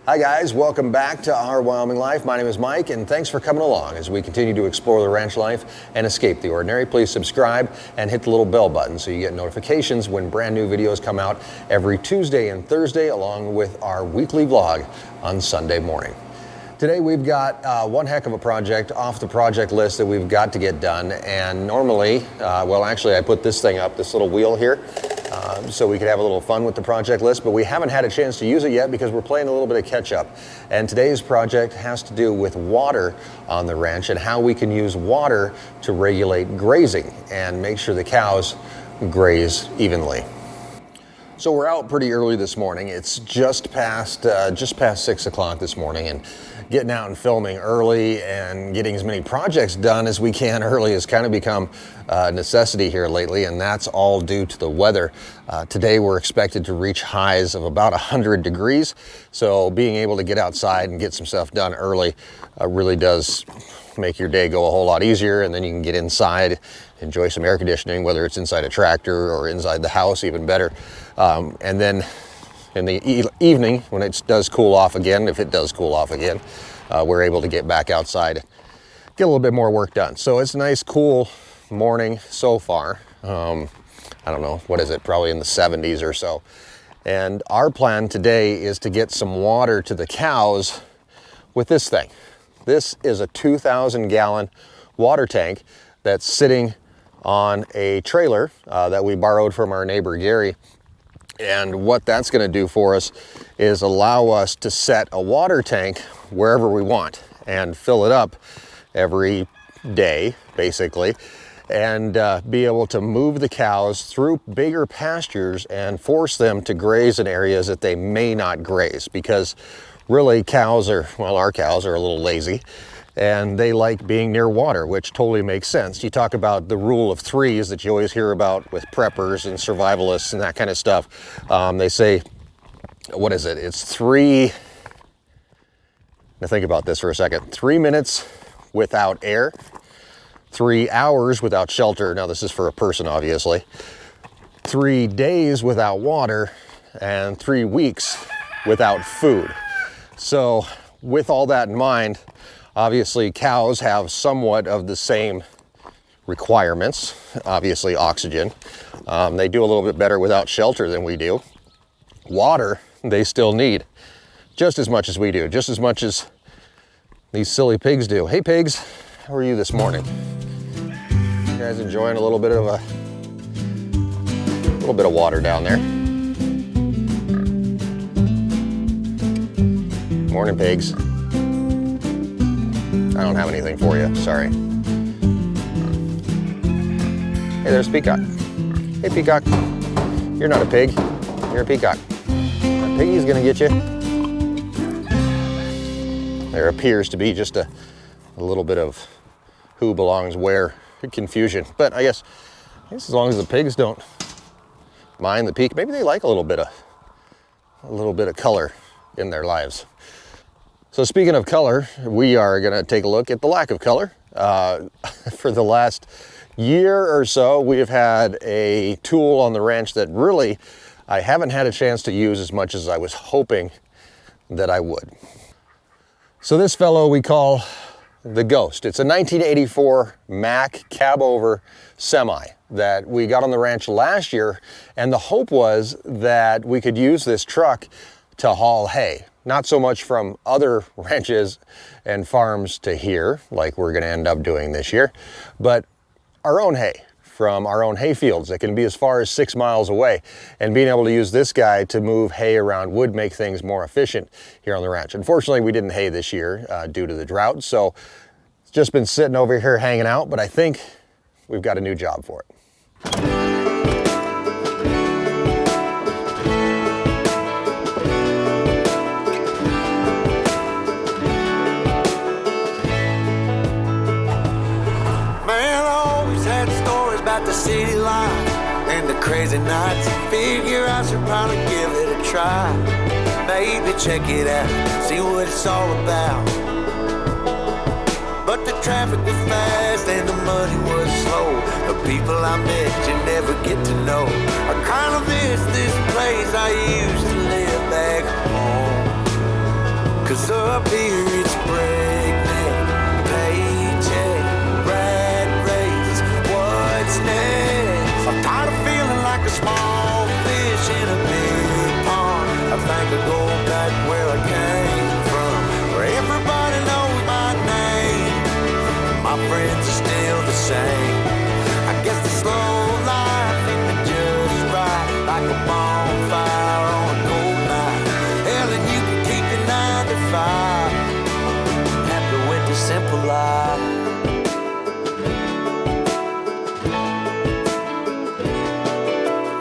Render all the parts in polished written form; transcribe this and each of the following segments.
Hi guys, welcome back to Our Wyoming Life. My name is Mike and thanks for coming along as we continue to explore the ranch life and escape the ordinary. Please subscribe and hit the little bell button so you get notifications when brand new videos come out every Tuesday and Thursday, along with our weekly vlog on Sunday morning. Today we've got one heck of a project off the project list that we've got to get done, and normally, well actually I put this thing up, this little wheel here, so we could have a little fun with the project list, but we haven't had a chance to use it yet because we're playing a little bit of catch up. And today's project has to do with water on the ranch and how we can use water to regulate grazing and make sure the cows graze evenly. So we're out pretty early this morning. It's just past 6 o'clock this morning, and getting out and filming early and getting as many projects done as we can early has kind of become a necessity here lately, and that's all due to the weather. Today we're expected to reach highs of about 100 degrees, so being able to get outside and get some stuff done early really does make your day go a whole lot easier, and then you can get inside, enjoy some air conditioning, whether it's inside a tractor or inside the house, even better. And then in the evening, when it does cool off again, if it does cool off again, we're able to get back outside, get a little bit more work done. So it's a nice, cool morning so far. I don't know, what is it? Probably in the 70s or so. And our plan today is to get some water to the cows with this thing. This is a 2,000 gallon water tank that's sitting on a trailer that we borrowed from our neighbor Gary. And what that's going to do for us is allow us to set a water tank wherever we want and fill it up every day, basically, and be able to move the cows through bigger pastures and force them to graze in areas that they may not graze, because really our cows are a little lazy and they like being near water, which totally makes sense. You talk about the rule of threes that you always hear about with preppers and survivalists and that kind of stuff. They say, what is it? It's three, now think about this for a second. 3 minutes without air, 3 hours without shelter. Now this is for a person, obviously. 3 days without water, and 3 weeks without food. So with all that in mind, obviously cows have somewhat of the same requirements, obviously oxygen. They do a little bit better without shelter than we do. Water, they still need just as much as we do, just as much as these silly pigs do. Hey pigs, how are you this morning? You guys enjoying a little bit of water down there? Morning pigs. I don't have anything for you, sorry. Hey, there's Peacock. Hey, Peacock. You're not a pig, you're a peacock. A piggy's gonna get you. There appears to be just a little bit of who belongs where confusion, but I guess as long as the pigs don't mind the peak, maybe they like a little bit of color in their lives. So speaking of color, we are going to take a look at the lack of color. For the last year or so, we have had a tool on the ranch that really I haven't had a chance to use as much as I was hoping that I would. So this fellow we call the Ghost. It's a 1984 Mack cab-over semi that we got on the ranch last year, and the hope was that we could use this truck to haul hay. Not so much from other ranches and farms to here, like we're gonna end up doing this year, but our own hay from our own hay fields that can be as far as 6 miles away. And being able to use this guy to move hay around would make things more efficient here on the ranch. Unfortunately, we didn't hay this year due to the drought, so it's just been sitting over here hanging out, but I think we've got a new job for it. The city life and the crazy nights. Figure I should probably give it a try. Maybe check it out, see what it's all about. But the traffic was fast and the money was slow. The people I met you never get to know. I kinda miss this place I used to live back home. Cause up here it's breakneck, paycheck, rat race, what's next? I'm tired of feeling like a small fish in a big pond. I think I'll go back where I came from, where everybody knows my name. My friends are still the same. I guess the slow life hit me just right, like a bonfire on a cold night. Hell, and you can keep your 9 to 5. Happy with the simple life.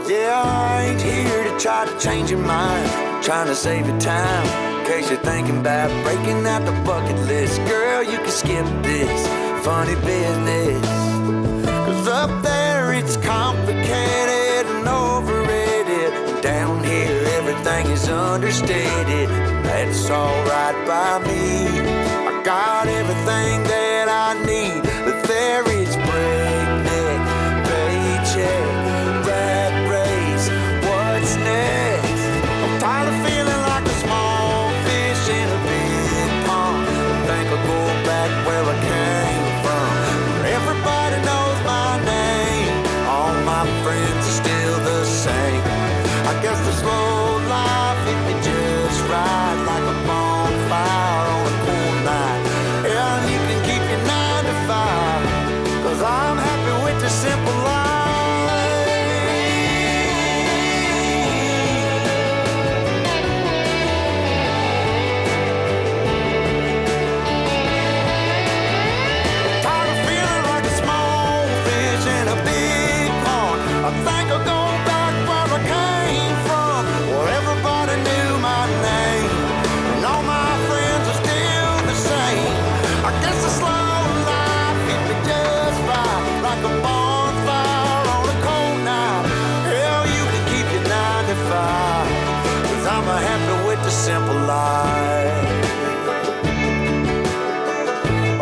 Yeah, I ain't here to try to change your mind, trying to save your time. In case you're thinking about breaking out the bucket list, girl, you can skip this funny business. Cause up there it's complicated and overrated. Down here everything is understated. That's alright by me. I got everything that I need, but there is breakneck, paycheck, rat race, what's next? I'm tired of feeling like a small fish in a big pond. I think I'll go back where I came from, where everybody knows my name. All my friends are still the same. I guess the slow life hit me just right, like a bonfire on a cool night. Yeah, you can keep your 9 to 5, cause I'm happy with the simple life. Tired of feeling like a small fish in a big pond. I think I'll go back where I came from, where everybody knew my name, and all my friends are still the same. I guess the slow life hit me just right, like a bonfire on a cold night. Hell, you can keep your 9 to 5, cause I'm happy with the simple life.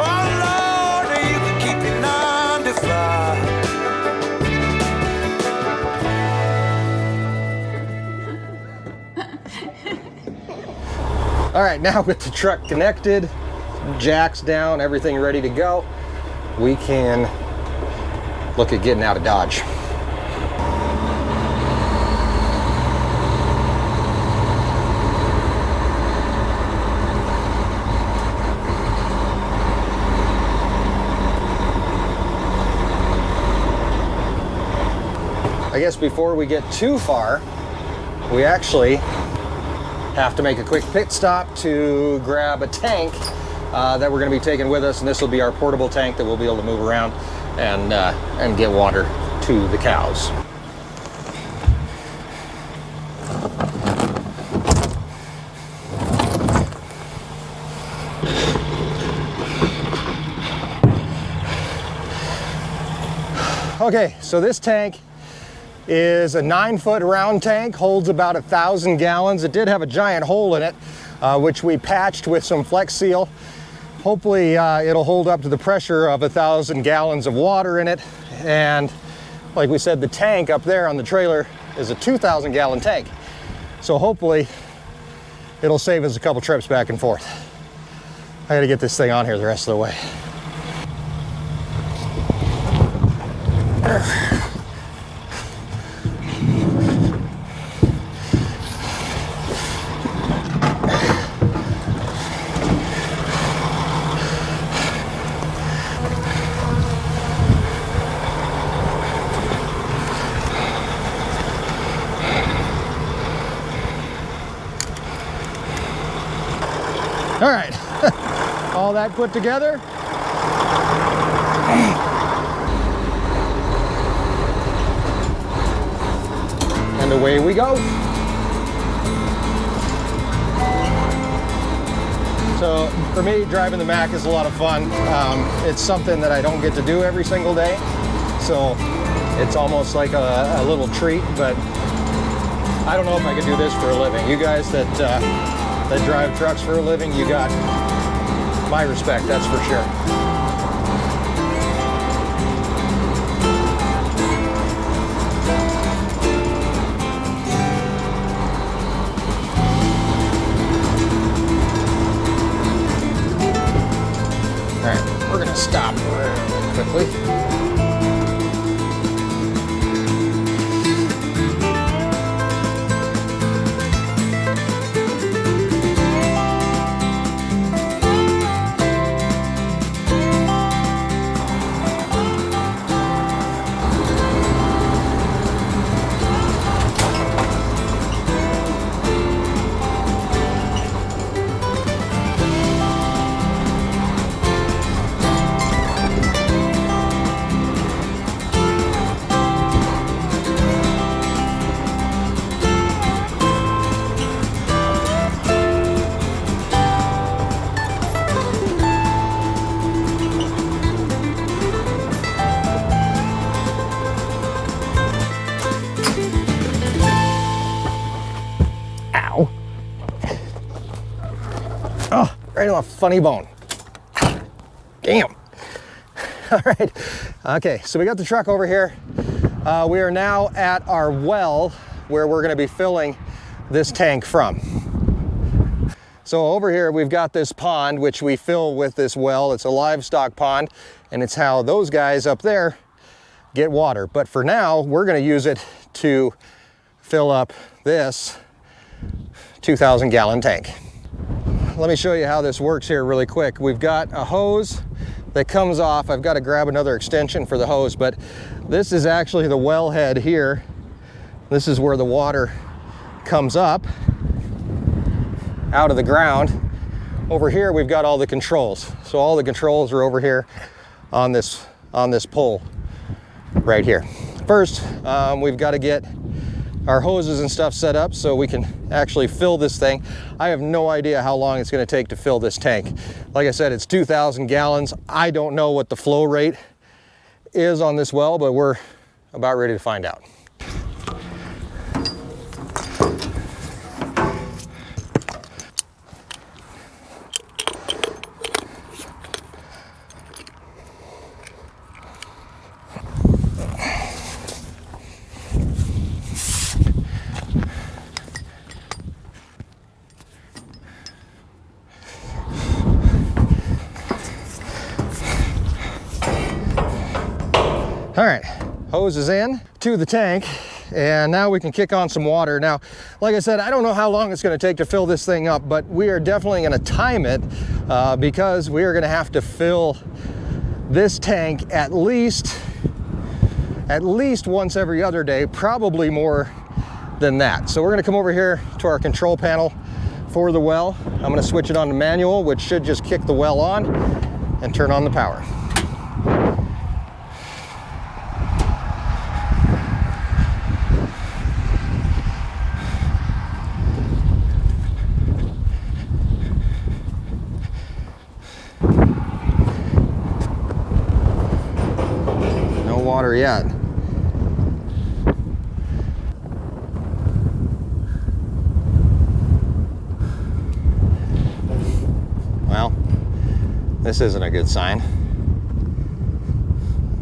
Oh Lord, you can keep your 9 to 5. All right, now with the truck connected, jacks down, everything ready to go, we can look at getting out of Dodge. I guess before we get too far, we actually have to make a quick pit stop to grab a tank that we're going to be taking with us, and this will be our portable tank that we'll be able to move around and get water to the cows. Okay, so this tank is a 9-foot round tank, holds about 1,000 gallons. It did have a giant hole in it, which we patched with some Flex Seal. Hopefully it'll hold up to the pressure of 1,000 gallons of water in it. And like we said, the tank up there on the trailer is a 2,000 gallon tank. So hopefully it'll save us a couple trips back and forth. I gotta get this thing on here the rest of the way. All right, all that put together. And away we go. So for me, driving the Mack is a lot of fun. It's something that I don't get to do every single day. So it's almost like a little treat, but I don't know if I could do this for a living. You guys that drive trucks for a living, you got my respect, that's for sure. stop really quickly. Oh, right on a funny bone. Damn. All right. Okay, so we got the truck over here. We are now at our well where we're going to be filling this tank from. So over here we've got this pond which we fill with this well. It's a livestock pond, and it's how those guys up there get water. But for now, we're going to use it to fill up this 2,000 gallon tank. Let me show you how this works here really quick. We've got a hose that comes off. I've got to grab another extension for the hose, but this is actually the wellhead here. This is where the water comes up out of the ground. Over here we've got all the controls. So all the controls are over here on this pole right here. First, we've got to get our hoses and stuff set up so we can actually fill this thing. I have no idea how long it's going to take to fill this tank. Like I said, it's 2,000 gallons. I don't know what the flow rate is on this well, but we're about ready to find out. All right, hose is in to the tank, and now we can kick on some water. Now, like I said, I don't know how long it's going to take to fill this thing up, but we are definitely going to time it because we are going to have to fill this tank at least once every other day, probably more than that. So we're going to come over here to our control panel for the well. I'm going to switch it on to manual, which should just kick the well on and turn on the power. Water yet. Well, this isn't a good sign.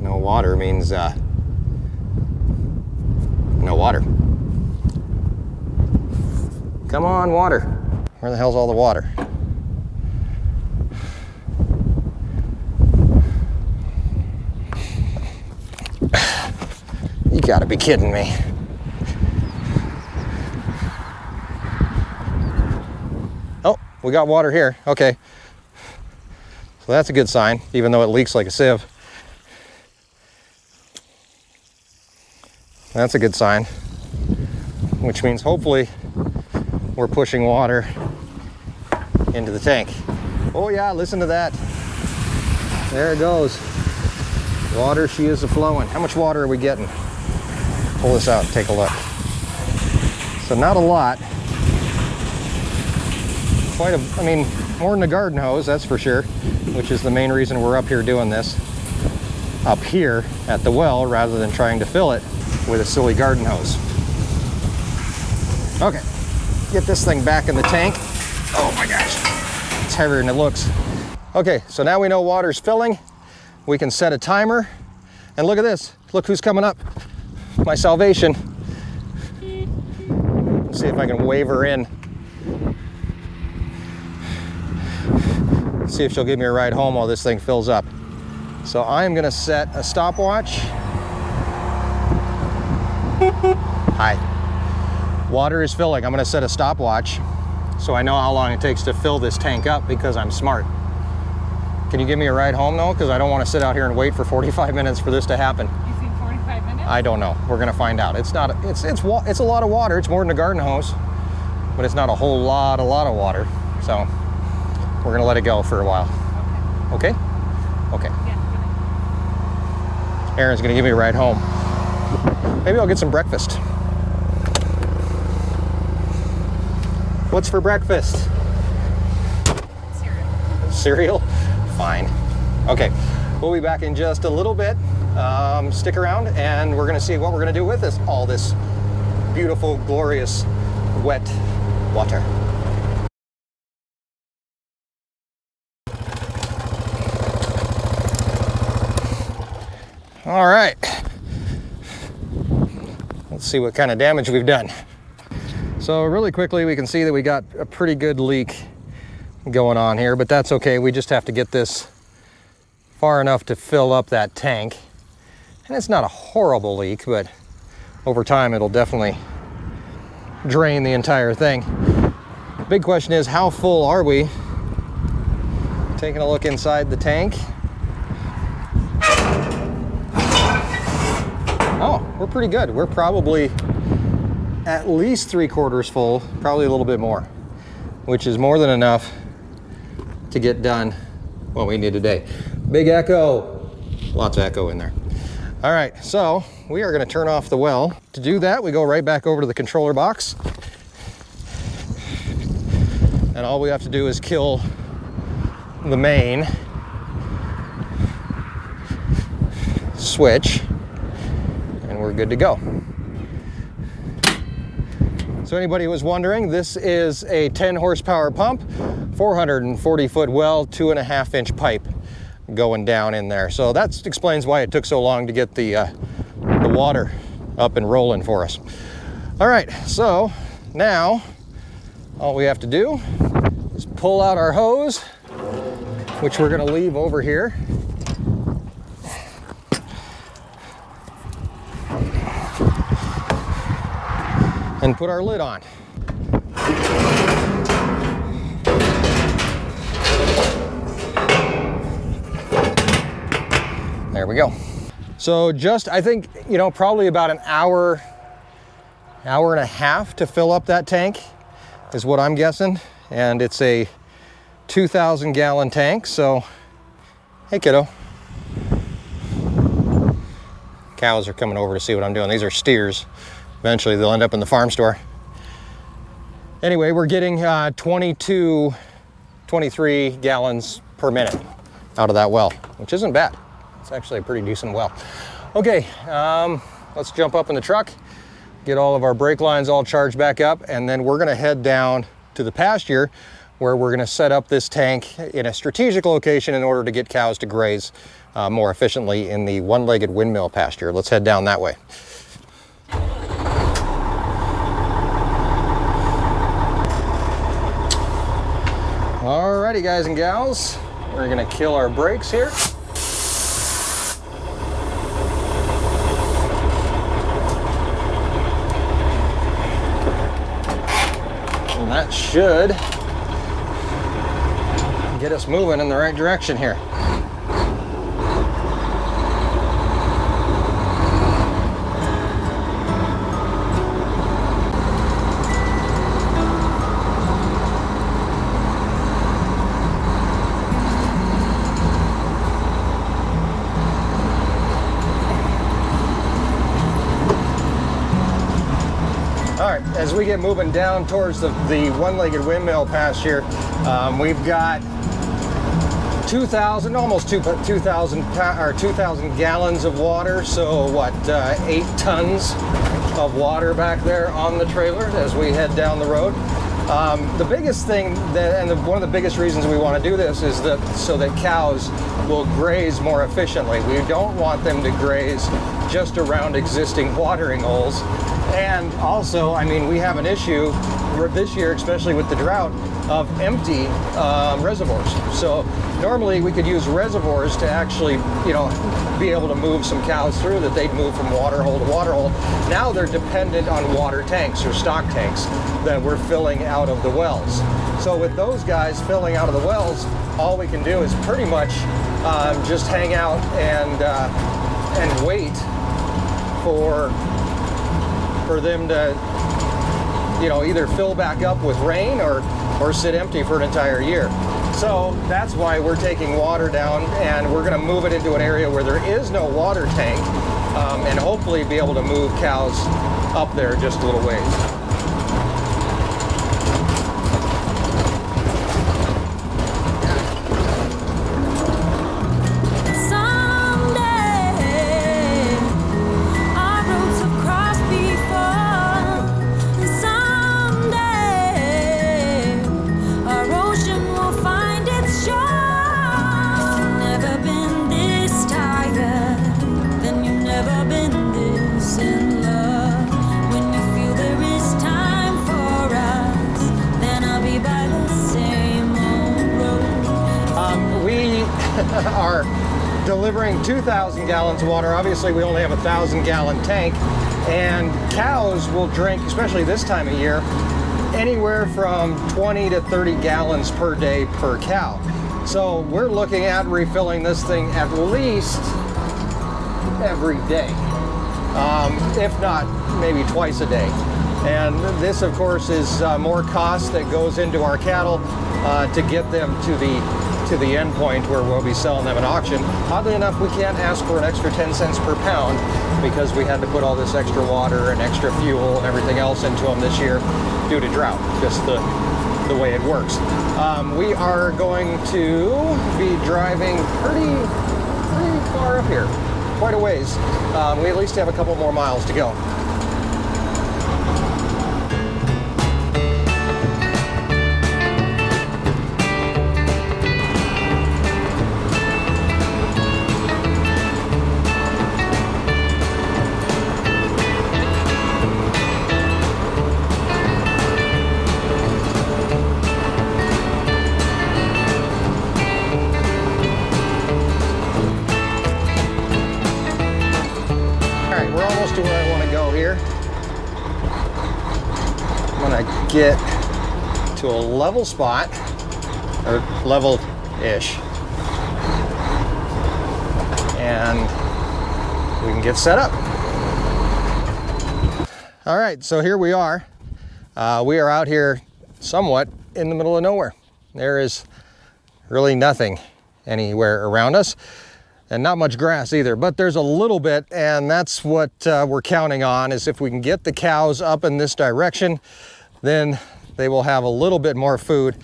No water means no water. Come on, water. Where the hell's all the water? You gotta be kidding me. Oh, we got water here. Okay. So that's a good sign, even though it leaks like a sieve. That's a good sign, which means hopefully we're pushing water into the tank. Oh yeah, listen to that. There it goes. Water, she is a-flowing. How much water are we getting? Pull this out and take a look. So not a lot. I mean, more than a garden hose, that's for sure, which is the main reason we're up here doing this. Up here at the well, rather than trying to fill it with a silly garden hose. Okay, get this thing back in the tank. Oh my gosh, it's heavier than it looks. Okay, so now we know water's filling. We can set a timer, and look at this. Look who's coming up. My salvation. Let's see if I can wave her in. See if she'll give me a ride home while this thing fills up. So I am gonna set a stopwatch. Hi. Water is filling. I'm gonna set a stopwatch so I know how long it takes to fill this tank up because I'm smart. Can you give me a ride home though? Because I don't want to sit out here and wait for 45 minutes for this to happen. You think 45 minutes? I don't know. We're gonna find out. It's a lot of water. It's more than a garden hose, but it's not a whole lot of water. So we're gonna let it go for a while. Okay? Okay. Yeah. Erin's gonna give me a ride home. Maybe I'll get some breakfast. What's for breakfast? Cereal. Cereal? Fine. Okay, we'll be back in just a little bit. Stick around and we're gonna see what we're gonna do with all this beautiful, glorious, wet water. All right. Let's see what kind of damage we've done. So really quickly, we can see that we got a pretty good leak going on here, but that's okay. We just have to get this far enough to fill up that tank. And it's not a horrible leak, but over time it'll definitely drain the entire thing. The big question is, how full are we? Taking a look inside the tank. Oh, we're pretty good. We're probably at least 3/4 full, probably a little bit more, which is more than enough to get done what we need today. Big echo, lots of echo in there. All right, so we are gonna turn off the well. To do that, we go right back over to the controller box. And all we have to do is kill the main switch, and we're good to go. So anybody who was wondering, this is a 10 horsepower pump, 440 foot well, 2.5 inch pipe going down in there. So that explains why it took so long to get the water up and rolling for us. All right, so now all we have to do is pull out our hose, which we're gonna leave over here. And put our lid on. There we go. So just, I think, you know, probably about an hour and a half to fill up that tank is what I'm guessing. And it's a 2,000 gallon tank. So, hey kiddo. Cows are coming over to see what I'm doing. These are steers. Eventually they'll end up in the farm store. Anyway, we're getting 22, 23 gallons per minute out of that well, which isn't bad. It's actually a pretty decent well. Okay, let's jump up in the truck, get all of our brake lines all charged back up, and then we're gonna head down to the pasture where we're gonna set up this tank in a strategic location in order to get cows to graze more efficiently in the one-legged windmill pasture. Let's head down that way. Alrighty guys and gals, we're gonna kill our brakes here. And that should get us moving in the right direction here. As we get moving down towards the one-legged windmill pasture, we've got 2,000, almost 2,000 gallons of water. So what, 8 tons of water back there on the trailer as we head down the road. The biggest thing one of the biggest reasons we want to do this is so that cows will graze more efficiently. We don't want them to graze just around existing watering holes. And also, I mean, we have an issue this year, especially with the drought, of empty reservoirs. So normally we could use reservoirs to actually, you know, be able to move some cows through, that they'd move from water hole to water hole. Now they're dependent on water tanks or stock tanks that we're filling out of the wells. So with those guys filling out of the wells, all we can do is pretty much just hang out and wait for them to, you know, either fill back up with rain or sit empty for an entire year. So that's why we're taking water down, and we're going to move it into an area where there is no water tank, and hopefully be able to move cows up there just a little ways. Are delivering 2,000 gallons of water. Obviously we only have a 1,000-gallon tank, and cows will drink, especially this time of year, anywhere from 20 to 30 gallons per day per cow. So we're looking at refilling this thing at least every day, if not maybe twice a day. And this, of course, is more cost that goes into our cattle to get them to the end point where we'll be selling them at auction. Oddly enough, we can't ask for an extra 10 cents per pound because we had to put all this extra water and extra fuel and everything else into them this year due to drought, just the way it works. We are going to be driving pretty far up here, quite a ways. We at least have a couple more miles to go. To where I want to go here. I'm going to get to a level spot, or level-ish, and we can get set up. All right, so here we are. We are out here somewhat in the middle of nowhere. There is really nothing anywhere around us. And not much grass either, but there's a little bit, and that's what we're counting on, is if we can get the cows up in this direction, then they will have a little bit more food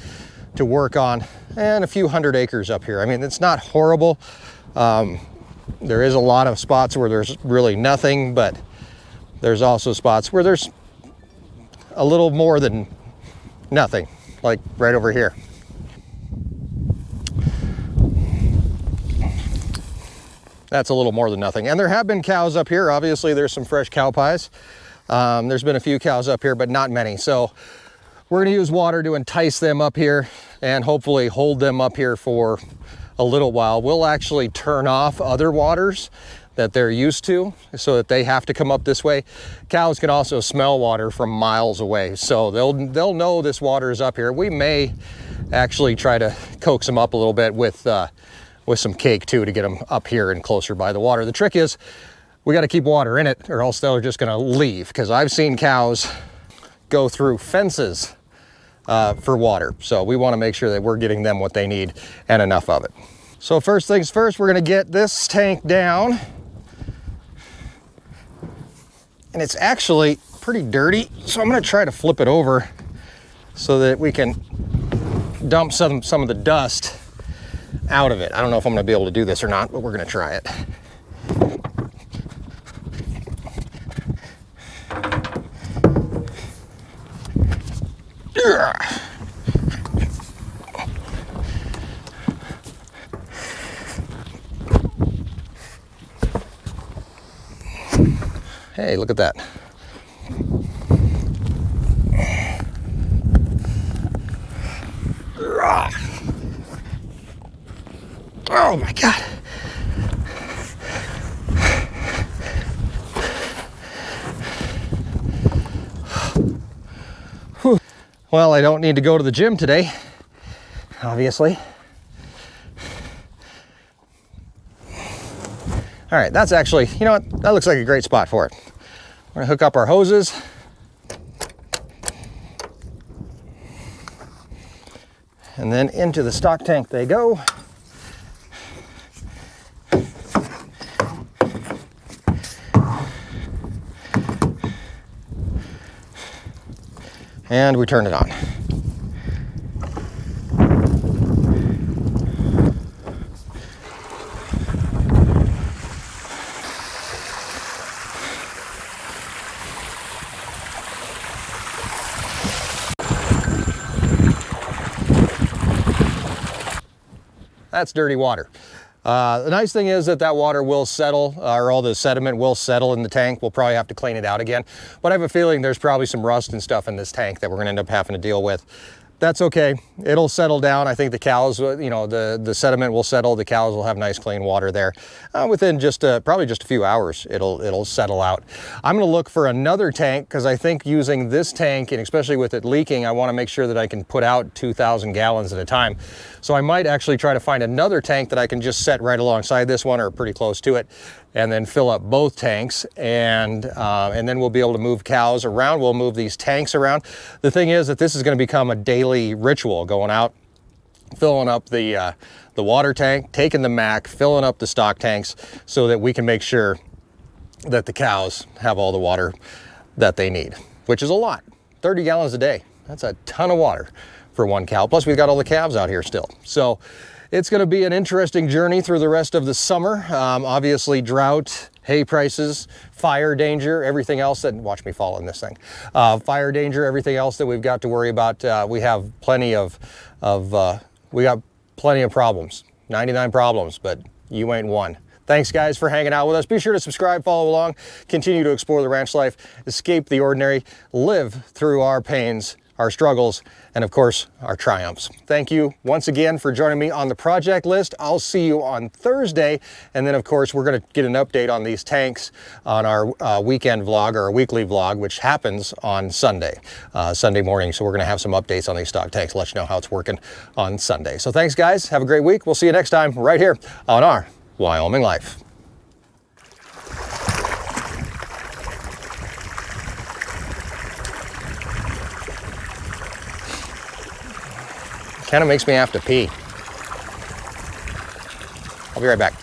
to work on, and a few hundred acres up here. I mean, it's not horrible. There is a lot of spots where there's really nothing, but there's also spots where there's a little more than nothing, like right over here. That's a little more than nothing. And there have been cows up here. Obviously, there's some fresh cow pies. There's been a few cows up here, but not many. So we're gonna use water to entice them up here and hopefully hold them up here for a little while. We'll actually turn off other waters that they're used to so that they have to come up this way. Cows can also smell water from miles away. So they'll know this water is up here. We may actually try to coax them up a little bit with some cake too, to get them up here and closer by the water. The trick is we got to keep water in it, or else they're just going to leave, because I've seen cows go through fences for water. So we want to make sure that we're getting them what they need and enough of it. So first things first, we're going to get this tank down, and it's actually pretty dirty, so I'm going to try to flip it over so that we can dump some of the dust out of it. I don't know if I'm going to be able to do this or not, but we're going to try it. Hey, look at that. Oh my God. Whew. Well, I don't need to go to the gym today, obviously. All right, that's actually, you know what? That looks like a great spot for it. We're gonna hook up our hoses. And then into the stock tank they go. And we turn it on. That's dirty water. The nice thing is that water will settle, or all the sediment will settle in the tank. We'll probably have to clean it out again. But I have a feeling there's probably some rust and stuff in this tank that we're gonna end up having to deal with. That's okay. It'll settle down. I think the cows, you know, the sediment will settle. The cows will have nice clean water there. Within just probably just a few hours, it'll settle out. I'm gonna look for another tank because I think using this tank, and especially with it leaking, I wanna make sure that I can put out 2,000 gallons at a time. So I might actually try to find another tank that I can just set right alongside this one or pretty close to it, and then fill up both tanks, and then we'll be able to move cows around. We'll move these tanks around. The thing is that this is gonna become a daily ritual, going out, filling up the water tank, taking the Mac, filling up the stock tanks so that we can make sure that the cows have all the water that they need, which is a lot. 30 gallons a day. That's a ton of water for one cow. Plus we've got all the calves out here still. So it's going to be an interesting journey through the rest of the summer. Obviously drought, hay prices, fire danger, everything else that, watch me fall in this thing. Fire danger, everything else that we've got to worry about. We have plenty of problems, 99 problems, but you ain't one. Thanks guys for hanging out with us. Be sure to subscribe, follow along, continue to explore the ranch life, escape the ordinary, live through our pains, our struggles, and of course, our triumphs. Thank you once again for joining me on the project list. I'll see you on Thursday. And then of course, we're gonna get an update on these tanks on our weekend vlog, or our weekly vlog, which happens on Sunday, Sunday morning. So we're gonna have some updates on these stock tanks, let you know how it's working on Sunday. So thanks guys, have a great week. We'll see you next time right here on Our Wyoming Life. Kind of makes me have to pee. I'll be right back.